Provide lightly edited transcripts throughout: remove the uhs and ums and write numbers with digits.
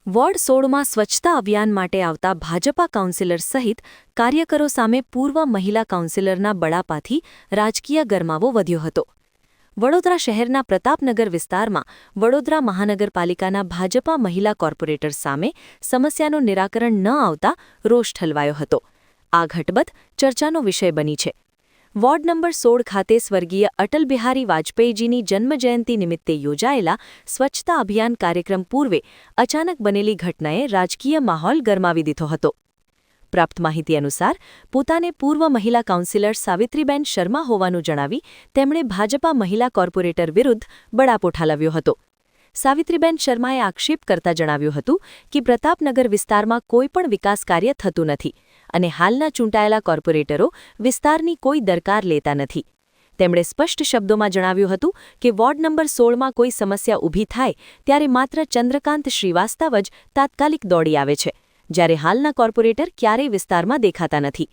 Ward 16માં સ્વચ્છતા અભિયાન માટે આવતા ભાજપા કાઉન્સિલર સહિત કાર્યકરો સામે પૂર્વ મહિલા કાઉન્સિલરના બળાપાથી રાજકીય ગરમાવો વધ્યો હતો। વડોદરા શહેરના પ્રતાપનગર વિસ્તારમાં વડોદરા મહાનગરપાલિકાના ભાજપા મહિલા કોર્પોરેટર સામે સમસ્યાનું નિરાકરણ ન આવતા રોષ ઠલવાયો હતો। આ ઘટબત ચર્ચાનો વિષય બની છે। વોર્ડ નંબર 16 ખાતે સ્વર્ગીય અટલ બિહારી વાજપેયીજીની જન્મજયંતિ નિમિત્તે યોજાયેલા સ્વચ્છતા અભિયાન કાર્યક્રમ પૂર્વે અચાનક બનેલી ઘટનાએ રાજકીય માહોલ ગરમાવી દીધો હતો। પ્રાપ્ત માહિતી અનુસાર પોતાને પૂર્વ મહિલા કાઉન્સિલર સાવિત્રીબેન શર્મા હોવાનું જણાવી તેમણે ભાજપા મહિલા કોર્પોરેટર વિરુદ્ધ બળાપો ઠાલવ્યો હતો। સાવિત્રીબેન શર્માએ આક્ષેપ કરતા જણાવ્યું હતું કે પ્રતાપનગર વિસ્તારમાં કોઈપણ વિકાસ કાર્ય થતું નથી અને હાલના ચૂંટાયેલા કોર્પોરેટરો વિસ્તારની કોઈ દરકાર લેતા નથી। તેમણે સ્પષ્ટ શબ્દોમાં જણાવ્યું હતું કે વોર્ડ નંબર 16માં કોઈ સમસ્યા ઊભી થાય ત્યારે માત્ર ચંદ્રકાંત શ્રીવાસ્તવ જ તાત્કાલિક દોડી આવે છે, જ્યારે હાલના કોર્પોરેટર ક્યારેય વિસ્તારમાં દેખાતા નથી।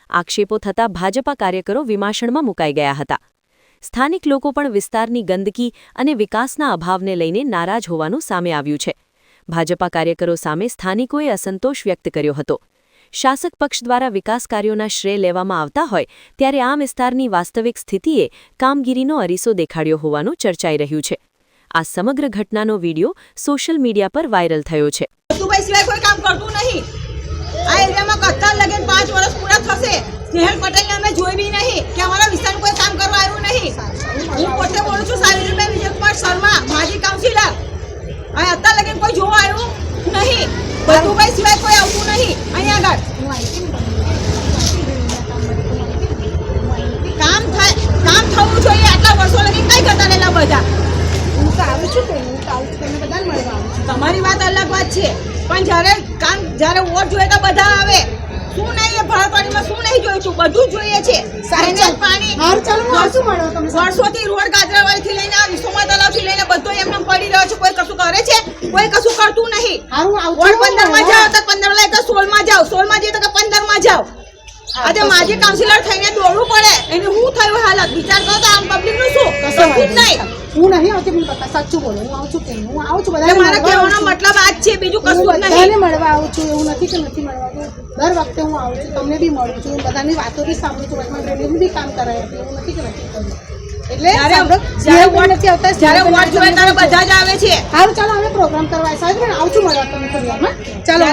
આક્ષેપો થતાં ભાજપા કાર્યકરો વિમાશણમાં મુકાઈ ગયા હતા। સ્થાનિક લોકો પણ વિસ્તારની ગંદકી અને વિકાસના અભાવને લઈને નારાજ હોવાનું સામે આવ્યું છે। ભાજપા કાર્યકરો સામે સ્થાનિકોએ અસંતોષ વ્યક્ત કર્યો હતો। શાસક પક્ષ દ્વારા વિકાસ કાર્યોના શ્રેય લેવામાં આવતા હોય ત્યારે આ વિસ્તારની વાસ્તવિક સ્થિતિએ કામગીરીનો અરીસો દેખાડ્યો હોવાનું ચર્ચાઈ રહ્યું છે। આ સમગ્ર ઘટનાનો વિડીયો સોશિયલ મીડિયા પર વાયરલ થયો છે। કોઈ કામ કરતું નહીં। આ એરિયામાં કત્તર લગે 5 વર્ષ પૂરા થશે, સ્નેહલ પટેલને અમે જોઈ બી નહીં કે અમારા વિસ્તારમાં કોઈ કામ કરવા આવ્યું નહીં। હું પોતે બોલું છું સાવિત્રીબેન વિજયકુમાર શર્મા, માજી કાઉન્સિલર। આ અત્યાર લગે કોઈ જોવા આવ્યું નહીં। ભતુભાઈ સિવાય કોઈ આવતું નહીં અહીંયા આગળ। કામ થવું જોઈએ। આટલા વર્ષો લગી કઈ કરતા રહેલા બધા? હું તો આવું છું બધાને મળવા આવું છું। તમારી વાત અલગ વાત છે, પણ જ્યારે વોટ જોઈએ તો બધા આવે। શું નહીં એ ભરતવાડીમાં શું નહીં જોયું છું? બધું જોઈએ છે। પાણી વર્ષોથી રોડ ગાજરાવાડીથી લઈને વિશ્વમાં તલાવથી લઈને બધો એમને પડી રહ્યો છે। કોઈ કશું કરે છે? કોઈ કશું કરતું નહીં। વોર્ડ 15માં જાઓ તો 15 લઈ તો 16માં જાઓ, 16માં જઈએ તો 15માં જાઓ। આજે માજી કાઉન્સિલર થઈને દોડવું પડે, એને શું થયું હાલત? વિચાર કરો તો આમ પબ્લિકનું શું? કશું જ નહીં। હું નહીં આવતી, મને પતા સાચું બોલો। હું આવું છું કે હું આવું છું બધા મારા કહેવાનો મતલબ આ જ છે, બીજું કશું જ નહીં। બધાને મળવા આવું છું, એવું નથી કે નથી મળવા। દર વખતે હું આવું છું, તમને બી મળું છું, બધાની વાતો બી સાંભળું છું, વચમાં રેલીનું બી કામ કરાય, એવું નથી કે નથી કર્યું। એટલે જ્યારે વોટ નથી આવતા જ્યારે વોટ જોઈએ ત્યારે બધા જ આવે છે। સારું, ચાલો અમે પ્રોગ્રામ કરવા સાહેબ આવું છું મળવા તમને થોડીવારમાં। ચાલો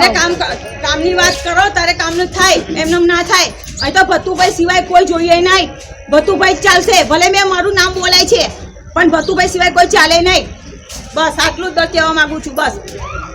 કામની વાત કરો ત્યારે કામનું થાય, એમને ના થાય। અહીં તો ભતુભાઈ સિવાય કોઈ જોઈએ નહીં। ભતુભાઈ જ ચાલશે, ભલે મેં મારું નામ બોલાય છે, પણ ભતુભાઈ સિવાય કોઈ ચાલે નહીં। બસ આટલું જ કહેવા માંગુ છું, બસ।